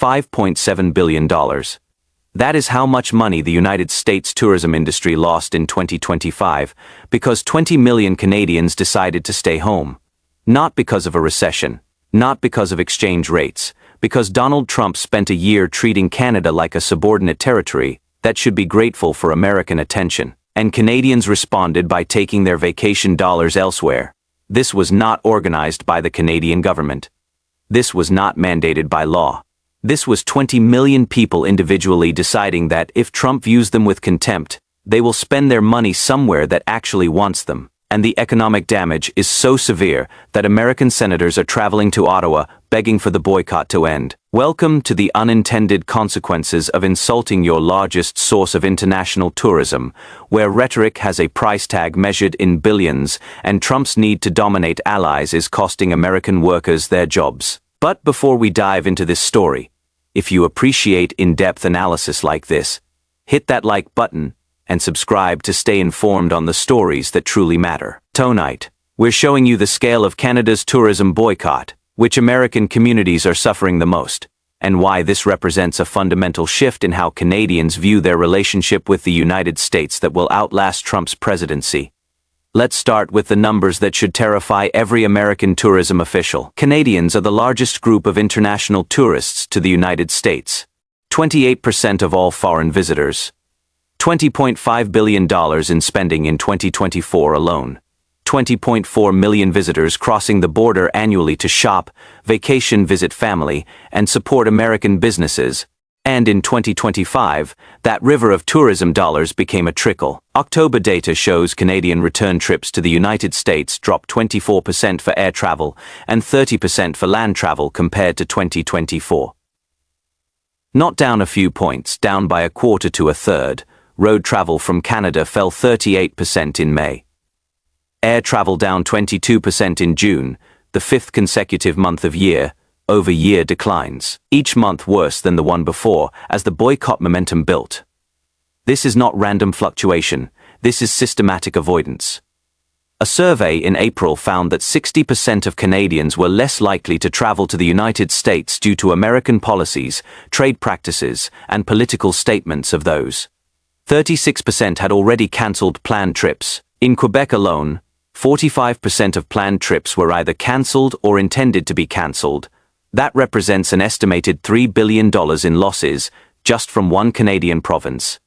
$5.7 billion. That is how much money the United States tourism industry lost in 2025 because 20 million Canadians decided to stay home. Not because of a recession, not because of exchange rates, because Donald Trump spent a year treating Canada like a subordinate territory that should be grateful for American attention. And Canadians responded by taking their vacation dollars elsewhere. This was not organized by the Canadian government. This was not mandated by law. This was 20 million people individually deciding that if Trump views them with contempt, they will spend their money somewhere that actually wants them. And the economic damage is so severe that American senators are traveling to Ottawa begging for the boycott to end. Welcome to the unintended consequences of insulting your largest source of international tourism, where rhetoric has a price tag measured in billions and Trump's need to dominate allies is costing American workers their jobs. But before we dive into this story, if you appreciate in-depth analysis like this, hit that like button and subscribe to stay informed on the stories that truly matter. Tonight, we're showing you the scale of Canada's tourism boycott, which American communities are suffering the most, and why this represents a fundamental shift in how Canadians view their relationship with the United States that will outlast Trump's presidency. Let's start with the numbers that should terrify every American tourism official. Canadians are the largest group of international tourists to the United States. 28% of all foreign visitors. $20.5 billion in spending in 2024 alone. 20.4 million visitors crossing the border annually to shop, vacation, visit family, and support American businesses. And in 2025, that river of tourism dollars became a trickle. October data shows Canadian return trips to the United States dropped 24% for air travel and 30% for land travel compared to 2024. Not down a few points, down by a quarter to a third. Road travel from Canada fell 38% in May. Air travel down 22% in June, the fifth consecutive month of year-over-year declines, each month worse than the one before as the boycott momentum built. This is not random fluctuation, this is systematic avoidance. A survey in April found that 60% of Canadians were less likely to travel to the United States due to American policies, trade practices, and political statements of those. 36% had already cancelled planned trips. In Quebec alone, 45% of planned trips were either cancelled or intended to be cancelled. That represents an estimated $3 billion in losses just from one Canadian province.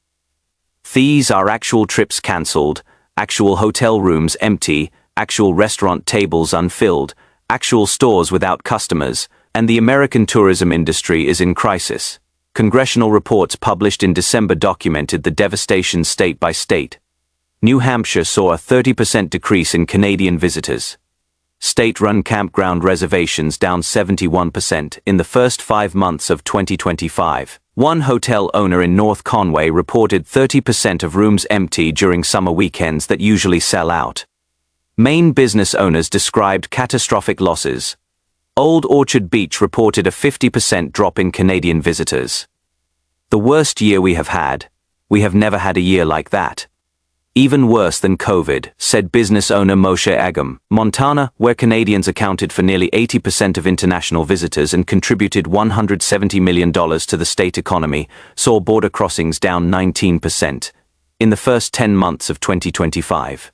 These are actual trips cancelled, actual hotel rooms empty, actual restaurant tables unfilled, actual stores without customers, and the American tourism industry is in crisis. Congressional reports published in December documented the devastation state by state. New Hampshire saw a 30% decrease in Canadian visitors. State-run campground reservations down 71% in the first 5 months of 2025. One hotel owner in North Conway reported 30% of rooms empty during summer weekends that usually sell out. Maine business owners described catastrophic losses. Old Orchard Beach reported a 50% drop in Canadian visitors. The worst year we have had. We have never had a year like that. Even worse than COVID, said business owner Moshe Agam. Montana, where Canadians accounted for nearly 80% of international visitors and contributed $170 million to the state economy, saw border crossings down 19% in the first 10 months of 2025.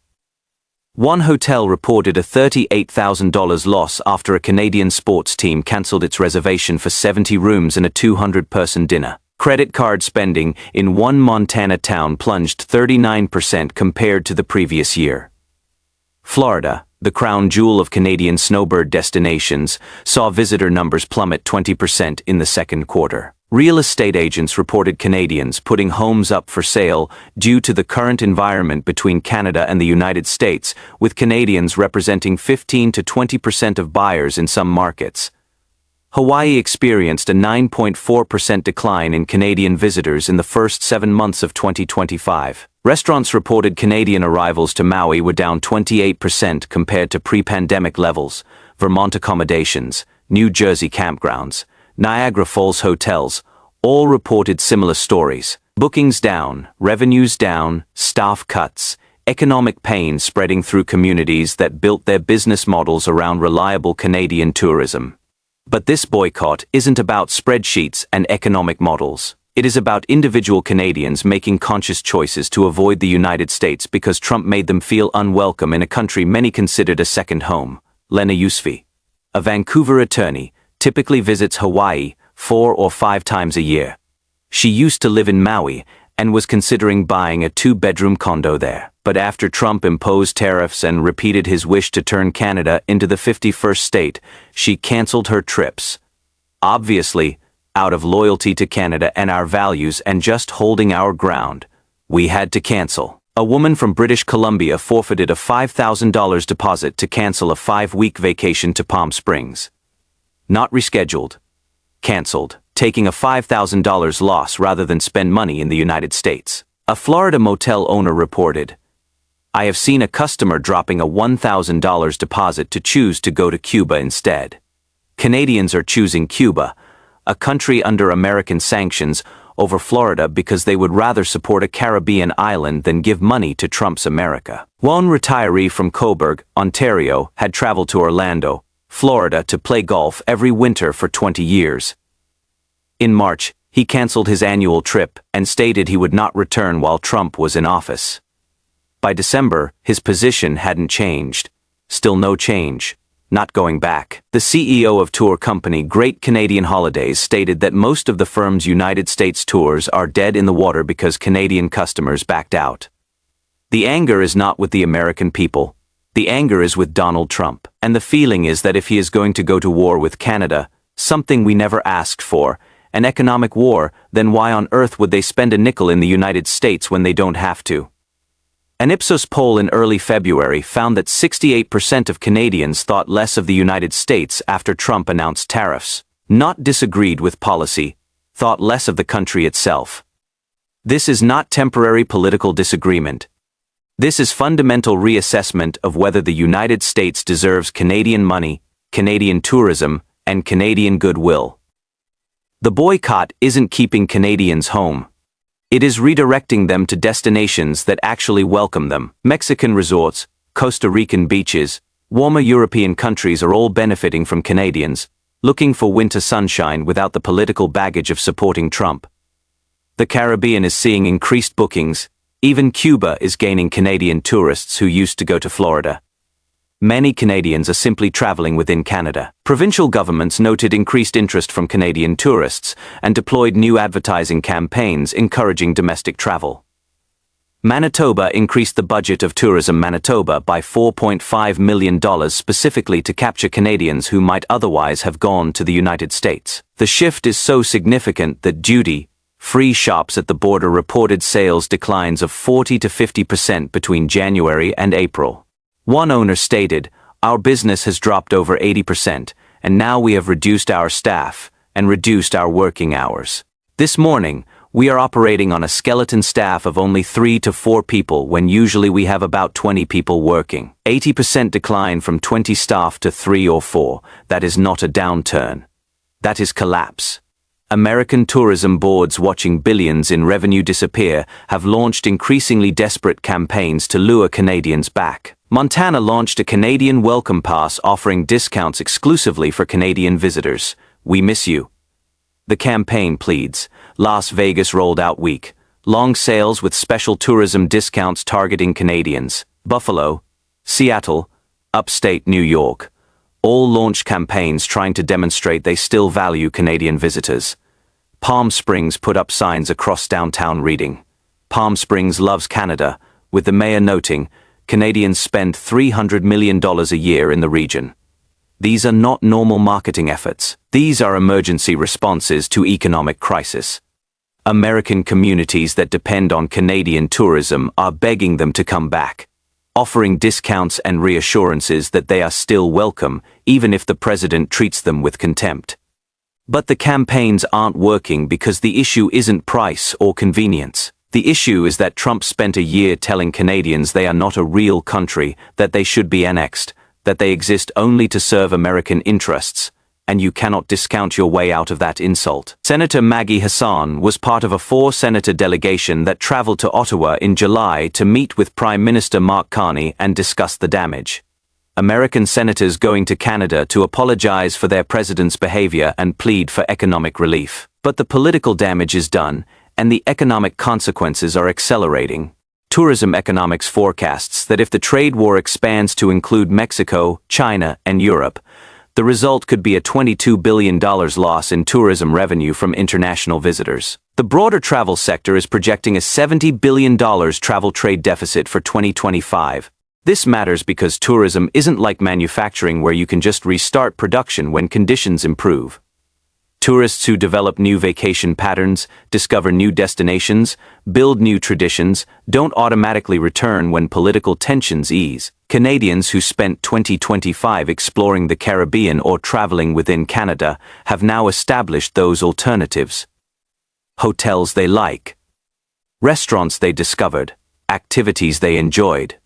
One hotel reported a $38,000 loss after a Canadian sports team cancelled its reservation for 70 rooms and a 200-person dinner. Credit card spending in one Montana town plunged 39% compared to the previous year. Florida, the crown jewel of Canadian snowbird destinations, saw visitor numbers plummet 20% in the second quarter. Real estate agents reported Canadians putting homes up for sale due to the current environment between Canada and the United States, with Canadians representing 15 to 20% of buyers in some markets. Hawaii experienced a 9.4% decline in Canadian visitors in the first 7 months of 2025. Restaurants reported Canadian arrivals to Maui were down 28% compared to pre-pandemic levels. Vermont accommodations, New Jersey campgrounds, Niagara Falls hotels, all reported similar stories. Bookings down, revenues down, staff cuts, economic pain spreading through communities that built their business models around reliable Canadian tourism. But this boycott isn't about spreadsheets and economic models. It is about individual Canadians making conscious choices to avoid the United States because Trump made them feel unwelcome in a country many considered a second home. Lena Yousfi, a Vancouver attorney, typically visits Hawaii 4 or 5 times a year. She used to live in Maui and was considering buying a 2-bedroom condo there. But after Trump imposed tariffs and repeated his wish to turn Canada into the 51st state, she canceled her trips. Obviously, out of loyalty to Canada and our values and just holding our ground, we had to cancel. A woman from British Columbia forfeited a $5,000 deposit to cancel a 5-week vacation to Palm Springs. Not rescheduled. Canceled, taking a $5,000 loss rather than spend money in the United States. A Florida motel owner reported, "I have seen a customer dropping a $1,000 deposit to choose to go to Cuba instead." Canadians are choosing Cuba, a country under American sanctions, over Florida because they would rather support a Caribbean island than give money to Trump's America. One retiree from Cobourg, Ontario, had traveled to Orlando, Florida to play golf every winter for 20 years. In March, he canceled his annual trip and stated he would not return while Trump was in office. By December, his position hadn't changed. Still no change. Not going back. The CEO of tour company Great Canadian Holidays stated that most of the firm's United States tours are dead in the water because Canadian customers backed out. The anger is not with the American people. The anger is with Donald Trump. And the feeling is that if he is going to go to war with Canada, something we never asked for, an economic war, then why on earth would they spend a nickel in the United States when they don't have to? An Ipsos poll in early February found that 68% of Canadians thought less of the United States after Trump announced tariffs. Not disagreed with policy, thought less of the country itself. This is not temporary political disagreement. This is fundamental reassessment of whether the United States deserves Canadian money, Canadian tourism, and Canadian goodwill. The boycott isn't keeping Canadians home. It is redirecting them to destinations that actually welcome them. Mexican resorts, Costa Rican beaches, warmer European countries are all benefiting from Canadians, looking for winter sunshine without the political baggage of supporting Trump. The Caribbean is seeing increased bookings. Even Cuba is gaining Canadian tourists who used to go to Florida. Many Canadians are simply traveling within Canada. Provincial governments noted increased interest from Canadian tourists and deployed new advertising campaigns encouraging domestic travel. Manitoba increased the budget of Tourism Manitoba by $4.5 million specifically to capture Canadians who might otherwise have gone to the United States. The shift is so significant that duty-free shops at the border reported sales declines of 40 to 50% between January and April. One owner stated, "Our business has dropped over 80%, and now we have reduced our staff and reduced our working hours. This morning, we are operating on a skeleton staff of only 3 to 4 people when usually we have about 20 people working. 80% decline from 20 staff to 3 or 4, that is not a downturn. That is collapse." American tourism boards watching billions in revenue disappear have launched increasingly desperate campaigns to lure Canadians back. Montana launched a Canadian welcome pass offering discounts exclusively for Canadian visitors. "We miss you." The campaign pleads. Las Vegas rolled out week-long sales with special tourism discounts targeting Canadians. Buffalo, Seattle, upstate New York all launched campaigns trying to demonstrate they still value Canadian visitors. Palm Springs put up signs across downtown reading, "Palm Springs loves Canada," with the mayor noting, Canadians spend $300 million a year in the region. These are not normal marketing efforts. These are emergency responses to economic crisis. American communities that depend on Canadian tourism are begging them to come back, offering discounts and reassurances that they are still welcome, even if the president treats them with contempt. But the campaigns aren't working because the issue isn't price or convenience. The issue is that Trump spent a year telling Canadians they are not a real country, that they should be annexed, that they exist only to serve American interests, and you cannot discount your way out of that insult. Senator Maggie Hassan was part of a 4-senator delegation that traveled to Ottawa in July to meet with Prime Minister Mark Carney and discuss the damage. American senators going to Canada to apologize for their president's behavior and plead for economic relief. But the political damage is done, and the economic consequences are accelerating. Tourism economics forecasts that if the trade war expands to include Mexico, China, and Europe, the result could be a $22 billion loss in tourism revenue from international visitors. The broader travel sector is projecting a $70 billion travel trade deficit for 2025. This matters because tourism isn't like manufacturing where you can just restart production when conditions improve. Tourists who develop new vacation patterns, discover new destinations, build new traditions, don't automatically return when political tensions ease. Canadians who spent 2025 exploring the Caribbean or traveling within Canada have now established those alternatives. Hotels they like. Restaurants they discovered. Activities they enjoyed.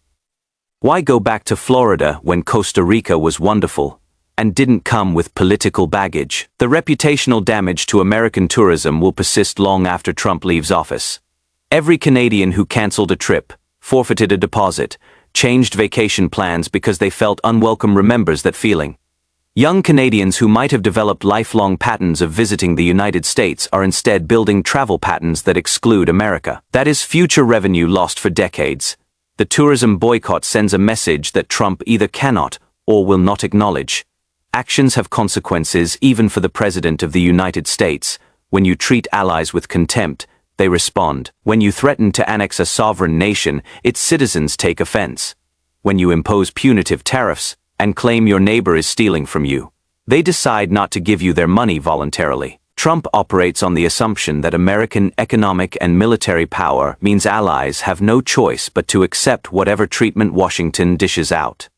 Why go back to Florida when Costa Rica was wonderful and didn't come with political baggage? The reputational damage to American tourism will persist long after Trump leaves office. Every Canadian who canceled a trip, forfeited a deposit, changed vacation plans because they felt unwelcome remembers that feeling. Young Canadians who might have developed lifelong patterns of visiting the United States are instead building travel patterns that exclude America. That is future revenue lost for decades. The tourism boycott sends a message that Trump either cannot or will not acknowledge. Actions have consequences even for the President of the United States. When you treat allies with contempt, they respond. When you threaten to annex a sovereign nation, its citizens take offense. When you impose punitive tariffs and claim your neighbor is stealing from you, they decide not to give you their money voluntarily. Trump operates on the assumption that American economic and military power means allies have no choice but to accept whatever treatment Washington dishes out.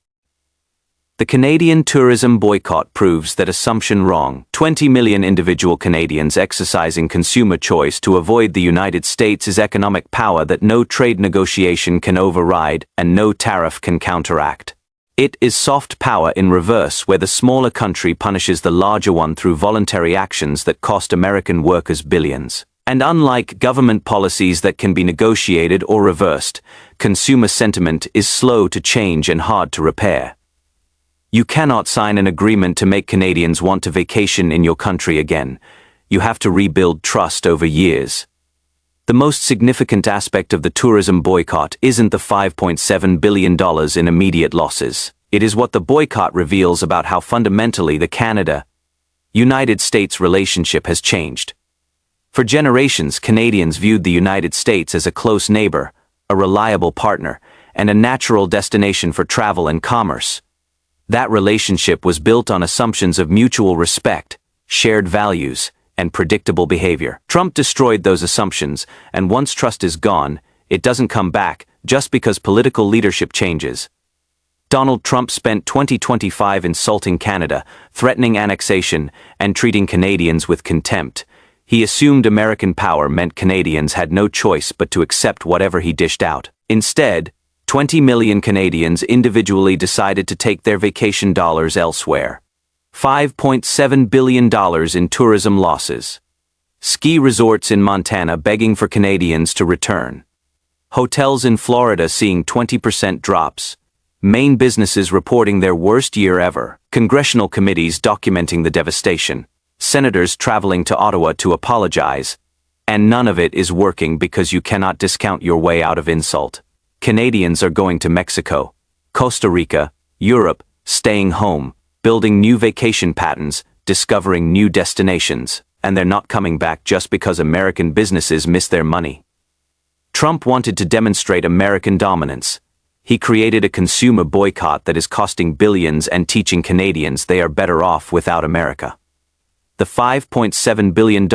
The Canadian tourism boycott proves that assumption wrong. 20 million individual Canadians exercising consumer choice to avoid the United States' economic power that no trade negotiation can override and no tariff can counteract. It is soft power in reverse, where the smaller country punishes the larger one through voluntary actions that cost American workers billions. And unlike government policies that can be negotiated or reversed, consumer sentiment is slow to change and hard to repair. You cannot sign an agreement to make Canadians want to vacation in your country again. You have to rebuild trust over years. The most significant aspect of the tourism boycott isn't the $5.7 billion in immediate losses. It is what the boycott reveals about how fundamentally the Canada-United States relationship has changed. For generations, Canadians viewed the United States as a close neighbor, a reliable partner, and a natural destination for travel and commerce. That relationship was built on assumptions of mutual respect, shared values, and predictable behavior. Trump destroyed those assumptions, and once trust is gone, it doesn't come back just because political leadership changes. Donald Trump spent 2025 insulting Canada, threatening annexation, and treating Canadians with contempt. He assumed American power meant Canadians had no choice but to accept whatever he dished out. Instead, 20 million Canadians individually decided to take their vacation dollars elsewhere. $5.7 billion in tourism losses. Ski resorts in Montana begging for Canadians to return. Hotels in Florida seeing 20% drops. Main businesses reporting their worst year ever. Congressional committees documenting the devastation. Senators traveling to Ottawa to apologize. And none of it is working because you cannot discount your way out of insult. Canadians are going to Mexico, Costa Rica, Europe, staying home, building new vacation patterns, discovering new destinations, and they're not coming back just because American businesses miss their money. Trump wanted to demonstrate American dominance. He created a consumer boycott that is costing billions and teaching Canadians they are better off without America. The $5.7 billion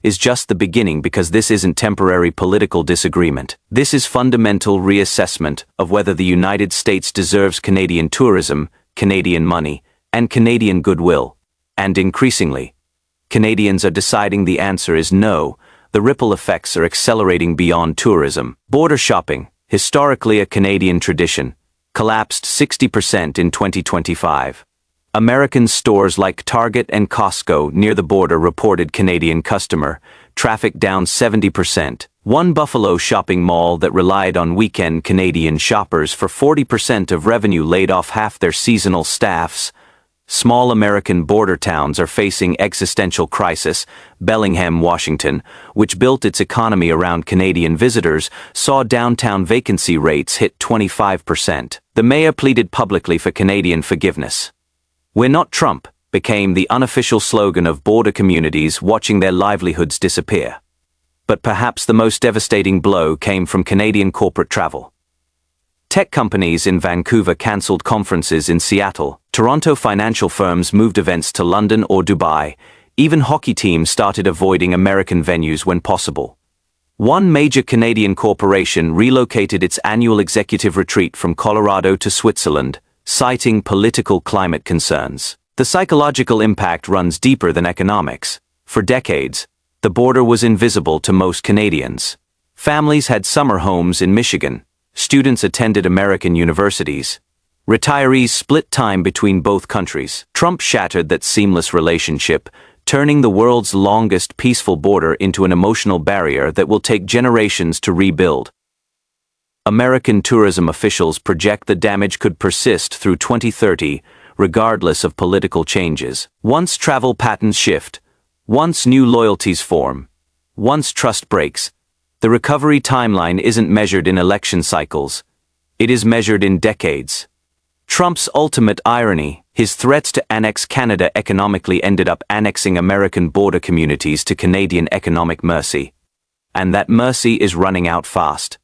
is just the beginning because this isn't temporary political disagreement. This is fundamental reassessment of whether the United States deserves Canadian tourism, Canadian money, and Canadian goodwill. And increasingly, Canadians are deciding the answer is no. The ripple effects are accelerating beyond tourism. Border shopping, historically a Canadian tradition, collapsed 60% in 2025. American stores like Target and Costco near the border reported Canadian customer traffic down 70%. One Buffalo shopping mall that relied on weekend Canadian shoppers for 40% of revenue laid off half their seasonal staffs. Small American border towns are facing existential crisis. Bellingham, Washington, which built its economy around Canadian visitors, saw downtown vacancy rates hit 25%. The mayor pleaded publicly for Canadian forgiveness. "We're not Trump," became the unofficial slogan of border communities watching their livelihoods disappear. But perhaps the most devastating blow came from Canadian corporate travel. Tech companies in Vancouver cancelled conferences in Seattle. Toronto financial firms moved events to London or Dubai. Even hockey teams started avoiding American venues when possible. One major Canadian corporation relocated its annual executive retreat from Colorado to Switzerland, citing political climate concerns. The psychological impact runs deeper than economics. For decades, the border was invisible to most Canadians. Families had summer homes in Michigan. Students attended American universities. Retirees split time between both countries. Trump shattered that seamless relationship, turning the world's longest peaceful border into an emotional barrier that will take generations to rebuild. American tourism officials project the damage could persist through 2030, regardless of political changes. Once travel patterns shift, once new loyalties form, once trust breaks, the recovery timeline isn't measured in election cycles. It is measured in decades. Trump's ultimate irony, his threats to annex Canada economically ended up annexing American border communities to Canadian economic mercy. And that mercy is running out fast.